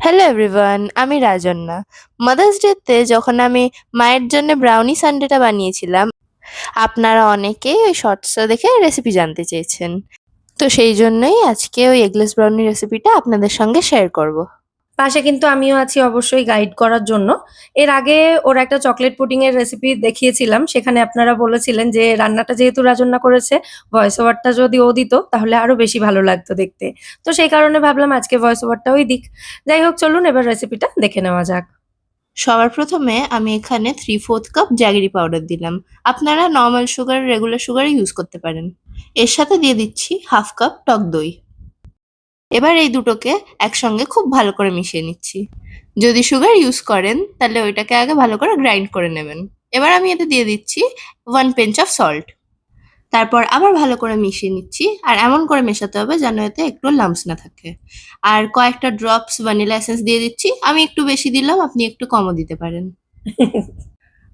Hello everyone, আমি Rajanna. Mother's ডেতে যখন আমি মায়ের জন্য ব্রাউনি সানডেটা বানিয়েছিলাম, আপনারা অনেকেই ওই শর্টসটা দেখে রেসিপি জানতে চেয়েছেন। তো সেই জন্যই আজকে ওই এগলেস ব্রাউনি রেসিপিটা আপনাদের সঙ্গে শেয়ার করব। পাশে কিন্তু আমিও আছি অবশ্যই গাইড করার জন্য। এর আগে ওর একটা চকলেট পুডিং এর রেসিপি দেখিয়েছিলাম। সেখানে আপনারা বলেছিলেন যে রান্নাটা যেহেতু রাজন্না করেছে, ভয়েস ওভারটা যদি ও দিত তাহলে আরো বেশি ভালো লাগতো দেখতে। তো সেই কারণে ভাবলাম আজকে ভয়েস ওভারটাই দিক। যাই হোক চলুন এবার রেসিপিটা দেখে নেওয়া যাক। সবার প্রথমে আমি এখানে 3/4 কাপ জ্যাগেরি পাউডার দিলাম। আপনারা normal sugar, regular sugar use করতে পারেন। এর সাথে দিয়ে দিচ্ছি 1/2 কাপ টক দই। এবার এই দুটোকে একসঙ্গে খুব ভালো করে মিশিয়ে নিচ্ছি। যদি সুগার ইউজ করেন তাহলে ওইটাকে আগে ভালো করে গ্রাইন্ড করে নেবেন। এবার আমি এতে দিয়ে দিচ্ছি 1 পিঞ্চ অফ সল্ট। তারপর আবার ভালো করে মিশিয়ে নিচ্ছি, আর এমন করে মেশাতে হবে যেন এতে একটু লাম্পস না থাকে। আর কয়েকটা ড্রপস ভ্যানিলা এসেন্স দিয়ে দিচ্ছি। আমি একটু বেশি দিলাম, আপনি একটু কমও দিতে পারেন।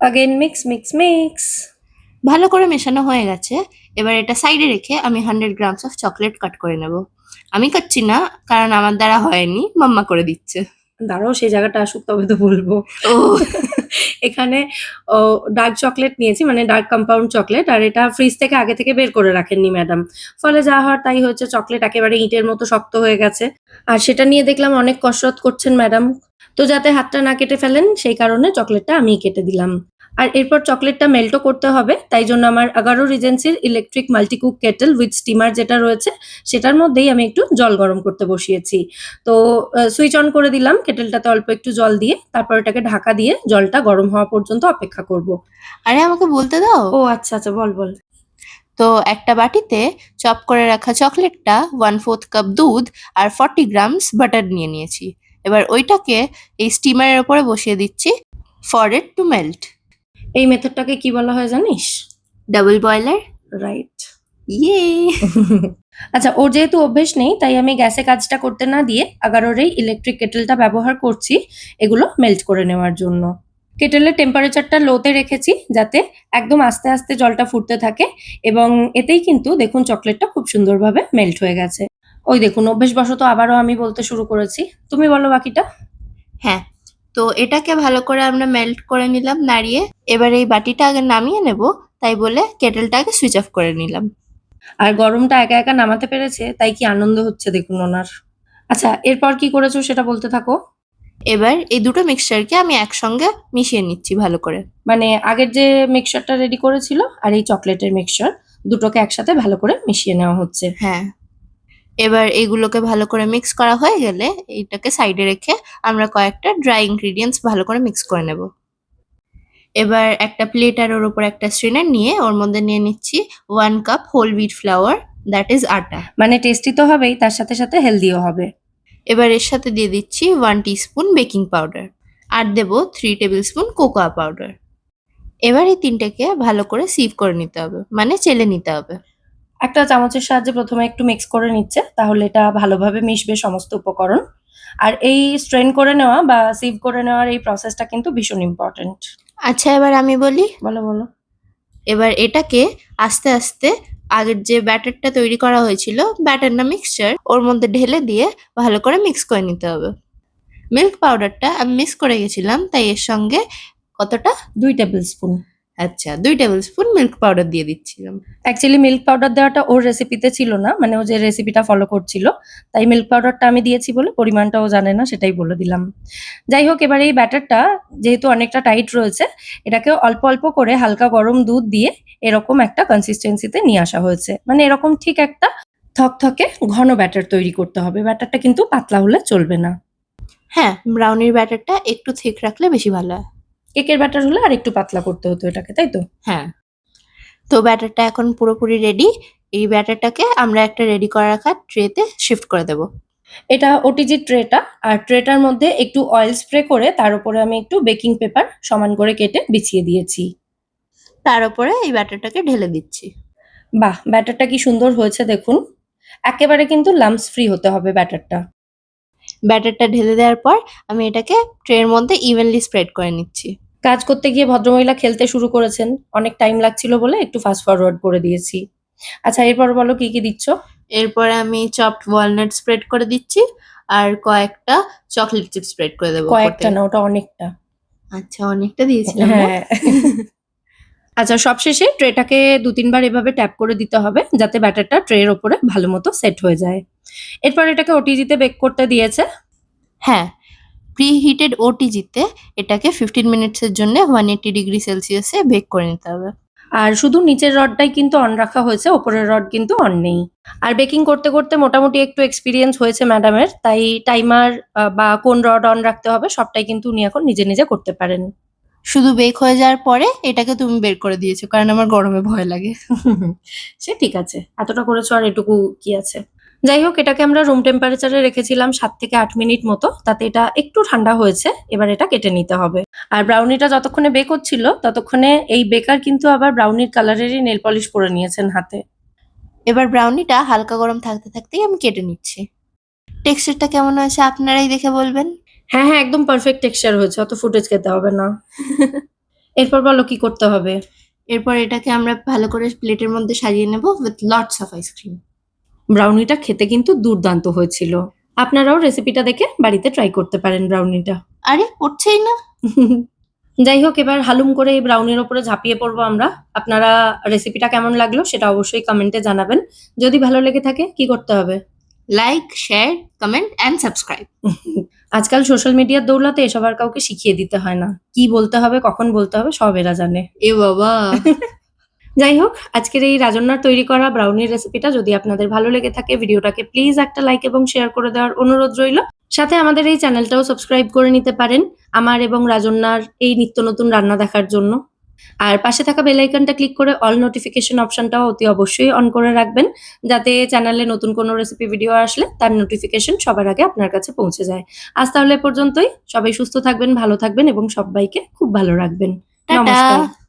Again mix, mix, mix. ভালো করে মেশানো হয়ে গেছে। এবার এটা সাইডে রেখে আমি 100 গ্রামস অফ চকলেট কাট করে নেব। আমি কাটছি না, কারণ আমার দ্বারা হয়নি, মাম্মা করে দিচ্ছে। দাঁড়াও সেই জায়গাটা আসুক তবে তো বলবো। ও এখানে ডার্ক চকলেট নিয়েছি, মানে ডার্ক কম্পাউন্ড চকলেট, আর এটা ফ্রিজ থেকে আগে থেকে বের করে রাখেননি ম্যাডাম। ফলে যা হওয়ার তাই হয়েছে, চকলেট একেবারে ইটের মতো শক্ত হয়ে গেছে। আর সেটা নিয়ে দেখলাম অনেক কসরত করছেন ম্যাডাম। তো যাতে হাতটা না কেটে ফেলেন সেই কারণে চকলেটটা আমিই কেটে দিলাম। আর এরপর চকলেটটা মেল্টও করতে হবে, তাই জন্য আমার Agaro রিজেন্সির electric মাল্টিকুক kettle with steamer যেটা রয়েছে সেটার মধ্যেই আমি একটু জল গরম করতে বসিয়েছি। তো সুইচ অন করে দিলাম কেটেলটাতে অল্প একটু জল দিয়ে, তারপর এটাকে ঢাকা দিয়ে জলটা গরম হওয়া পর্যন্ত অপেক্ষা করব। আরে আমাকে বলতে দাও। ও আচ্ছা, আচ্ছা, বল, বল। তো একটা বাটিতে চপ করে রাখা চকলেটটা, 1/4 কাপ দুধ আর 40 গ্রামস বাটার নিয়ে নিয়েছি। এবার ওইটাকে এই স্টিমারের ওপরে বসিয়ে দিচ্ছি ফর ইট টু মেল্ট। এই মেথডটাকে কি বলা হয় জানিস? Double boiler. রাইট। ইয়ে আচ্ছা, ওর যেহেতু অভ্যেস নেই তাই আমি গ্যাসে কাজটা করতে না দিয়ে আগারোর এই ইলেকট্রিক কেটেলটা ব্যবহার করছি এগুলো মেল্ট করে নেওয়ার জন্য। কেটেলের টেম্পারেচারটা লোতে রেখেছি যাতে একদম আস্তে আস্তে জলটা ফুটতে থাকে, এবং এতেই কিন্তু দেখুন চকলেটটা খুব সুন্দরভাবে মেল্ট হয়ে গেছে। ওই দেখুন অভ্যেসবশত আবারও আমি বলতে শুরু করেছি। তুমি বলো বাকিটা। হ্যাঁ, তো এটাকে ভালো করে আমরা মেল্ট করে নিলাম নাড়িয়ে। এবার এই বাটিটা আগে নামিয়ে নেব, তাই বলে কেটেলটা আগে সুইচ অফ করে নিলাম। আর গরমটা একা একা নামাতে পেরেছে তাই কি আনন্দ হচ্ছে দেখুন ওনার। আচ্ছা, এরপর কি করেছো সেটা বলতে থাকো। এবার এই দুটো মিক্সচারকে আমি একসঙ্গে মিশিয়ে নিচ্ছি ভালো করে। মানে আগের যে মিক্সচারটা রেডি করেছিল আর এই চকলেটের মিক্সচার দুটোকে একসাথে ভালো করে মিশিয়ে নেওয়া হচ্ছে। হ্যাঁ, এবার এইগুলোকে ভালো করে মিক্স করা হয়ে গেলে এইটাকে সাইডে রেখে আমরা কয়েকটা ড্রাই ইনগ্রিডিয়েন্টস ভালো করে মিক্স করে নেব। এবার একটা প্লেট আর ওর উপর একটা স্ট্রেনার নিয়ে ওর মধ্যে নিয়ে নিচ্ছি 1 cup whole wheat flour, that is atta. মানে টেস্টি তো হবেই, তার সাথে সাথে হেলদিও হবে। এবার এর সাথে দিয়ে দিচ্ছি 1 টিস্পুন বেকিং পাউডার, আর দেব 3 টেবিল স্পুন কোকোয়া পাউডার। এবার এই তিনটেকে ভালো করে সিভ করে নিতে হবে, মানে চেলে নিতে হবে। একটা চামচের সাহায্যে প্রথমে একটু মিক্স করে নিচ্ছে, তাহলে এটা ভালোভাবে মিশবে সমস্ত উপকরণ। আর এই স্ট্রেন করে নেওয়া বা সিভ করে নেওয়ার এই প্রসেসটা কিন্তু ভীষণ ইম্পর্টেন্ট। আচ্ছা, এবার আমি বলি। বলো, বলো। এবার এটাকে আস্তে আস্তে আগের যে ব্যাটারটা তৈরি করা হয়েছিল, ব্যাটার না মিক্সচার, ওর মধ্যে ঢেলে দিয়ে ভালো করে মিক্স করে নিতে হবে। মিল্ক পাউডারটা আমি মিক্স করে গেছিলাম, তাই এর সঙ্গে কতটা, 2 টেবিল স্পুন। আচ্ছা 2 টেবিল স্পুন মিল্ক পাউডার দিয়ে দিচ্ছিলাম। অ্যাকচুয়ালি মিল্ক পাউডার দেওয়াটা ওর রেসিপিতে ছিল না, মানে ও যে রেসিপিটা ফলো করছিল, তাই মিল্ক পাউডারটা আমি দিয়েছি বলে পরিমাণটা ও জানে না, সেটাই বলে দিলাম। যাই হোক, এবার এই ব্যাটারটা যেহেতু অনেকটা টাইট রয়েছে, এটাকে অল্প অল্প করে হালকা গরম দুধ দিয়ে এরকম একটা কনসিস্টেন্সিতে নিয়ে আসা হয়েছে। মানে এরকম ঠিক একটা থকথকে ঘন ব্যাটার তৈরি করতে হবে, ব্যাটারটা কিন্তু পাতলা হলে চলবে না। হ্যাঁ, ব্রাউনির ব্যাটারটা একটু থিক রাখলে বেশি ভালো হয়। কেকের ব্যাটার হলে আর একটু পাতলা করতে হতো এটাকে, তাই তো? হ্যাঁ, তো ব্যাটারটা এখন পুরোপুরি রেডি। এই ব্যাটারটাকে আমরা একটা রেডি করে রাখা ট্রেতে শিফট করে দেব। এটা ওটিজি ট্রেটা, আর ট্রেটার মধ্যে একটু অয়েল স্প্রে করে তার উপরে আমি একটু বেকিং পেপার সমান করে কেটে বিছিয়ে দিয়েছি। তার উপরে এই ব্যাটারটাকে ঢেলে দিচ্ছি। বাহ, ব্যাটারটা কি সুন্দর হয়েছে দেখুন। একেবারে কিন্তু লাম্পস ফ্রি হতে হবে ব্যাটারটা। ব্যাটারটা ঢেলে দেওয়ার পর আমি এটাকে ট্রের মধ্যে ইভেনলি স্প্রেড করে নিচ্ছি। কাজ করতে গিয়ে ভদ্রমহিলা খেলতে শুরু করেছেন, অনেক টাইম লাগছিল বলে একটু ফাস্ট ফরওয়ার্ড করে দিয়েছি। আচ্ছা, এরপর বলো কি কি দিচ্ছ। এরপরে আমি চপড ওয়ালনাট স্প্রেড করে দিচ্ছি, আর কয়েকটা চকলেট চিপ স্প্রেড করে দেবো উপর কয়েকটা থেকে। না, ওটা অনেকটা। আচ্ছা, অনেকটা দিয়েছিলাম না? হ্যাঁ। আচ্ছা, সবশেষে ট্রেটাকে ২-৩ বার এভাবে ট্যাপ করে দিতে হবে যাতে ব্যাটারটা ট্রের ওপরে ভালো মতো সেট হয়ে যায়। এরপর এটাকে ওটিজিতে বেক করতে দিয়েছে। হ্যাঁ, প্রি-হিটেড ওটিজিতে এটাকে 15 মিনিটসের জন্য 180 ডিগ্রি সেলসিয়াসে বেক করে নিতে হবে। আর শুধু নিচের রডটাই কিন্তু অন রাখা হয়েছে, ওপরের রড কিন্তু অন নেই। আর বেকিং করতে করতে মোটামুটি একটু এক্সপিরিয়েন্স হয়েছে ম্যাডামের, তাই টাইমার বা কোন রড অন রাখতে হবে সবটাই কিন্তু উনি এখন নিজে নিজে করতে পারেন। শুধু বেক হয়ে যাওয়ার পরে এটাকে তুমি বের করে দিয়েছো, কারণ আমার গরমে ভয় লাগে। সে ঠিক আছে, এতটা করেছো আর এটুকু কি আছে। যাই হোক, এটাকে আমরা রুম টেম্পারেচারে রেখেছিলাম 7 থেকে 8 মিনিট মতো, তাতে এটা একটু ঠান্ডা হয়েছে। এবার এটা কেটে নিতে হবে। আর ব্রাউনিটা যতক্ষণে বেক হচ্ছিল ততক্ষণে এই বেকার কিন্তু আবার ব্রাউনির কালারেরই নেল পলিশ পরে নিয়েছেন হাতে। এবার ব্রাউনিটা হালকা গরম থাকতে থাকতেই আমি কেটে নিচ্ছি। টেক্সচারটা কেমন হয়েছে আপনারাই দেখে বলবেন। হ্যাঁ হ্যাঁ, একদম পারফেক্ট টেক্সচার হয়েছে, অত ফুটেজ খেতে হবে না। এরপর বলো কি করতে হবে। এরপর এটাকে আমরা ভালো করে প্লেটের মধ্যে সাজিয়ে নেব উইথ লটস অফ আইসক্রিম। ব্রাউনিটা খেতে কিন্তু দুর্দান্ত হয়েছিল। আপনারাও রেসিপিটা দেখে বাড়িতে ট্রাই করতে পারেন ব্রাউনিটা। আরে পড়ছেই না। যাই হোক, এবার হালুম করে এই ব্রাউনির ওপরে ঝাঁপিয়ে পড়বো আমরা। আপনারা রেসিপিটা কেমন লাগলো সেটা অবশ্যই কমেন্টে জানাবেন। যদি ভালো লেগে থাকে কি করতে হবে? Like, share, comment and subscribe. আজকাল সোশ্যাল মিডিয়ার দৌলতে এসব আর কাউকে শিখিয়ে দিতে হয় না। কি বলতে হবে, কখন বলতে হবে সব এরা জানে। এ বাবা। যাই হোক, আজকের এই রাজন্যার তৈরি করা ব্রাউনির রেসিপিটা যদি আপনাদের ভালো লেগে থাকে, ভিডিওটাকে প্লিজ একটা লাইক এবং শেয়ার করে দেওয়ার অনুরোধ রইল। সাথে আমাদের এই চ্যানেলটাও সাবস্ক্রাইব করে নিতে পারেন আমার এবং রাজন্যার এই নিত্য নতুন রান্না দেখার জন্য। আর পাশে থাকা বেল আইকনটা ক্লিক করে অল নোটিফিকেশন অপশনটাও অতি অবশ্যই অন করে রাখবেন, যাতে চ্যানেলে নতুন কোনো রেসিপি ভিডিও আসলে তার নোটিফিকেশন সবার আগে আপনার কাছে পৌঁছে যায়। আজ তাহলে এ পর্যন্তই। সবাই সুস্থ থাকবেন, ভালো থাকবেন এবং সবাইকে খুব ভালো রাখবেন। টাটা। নমস্কার।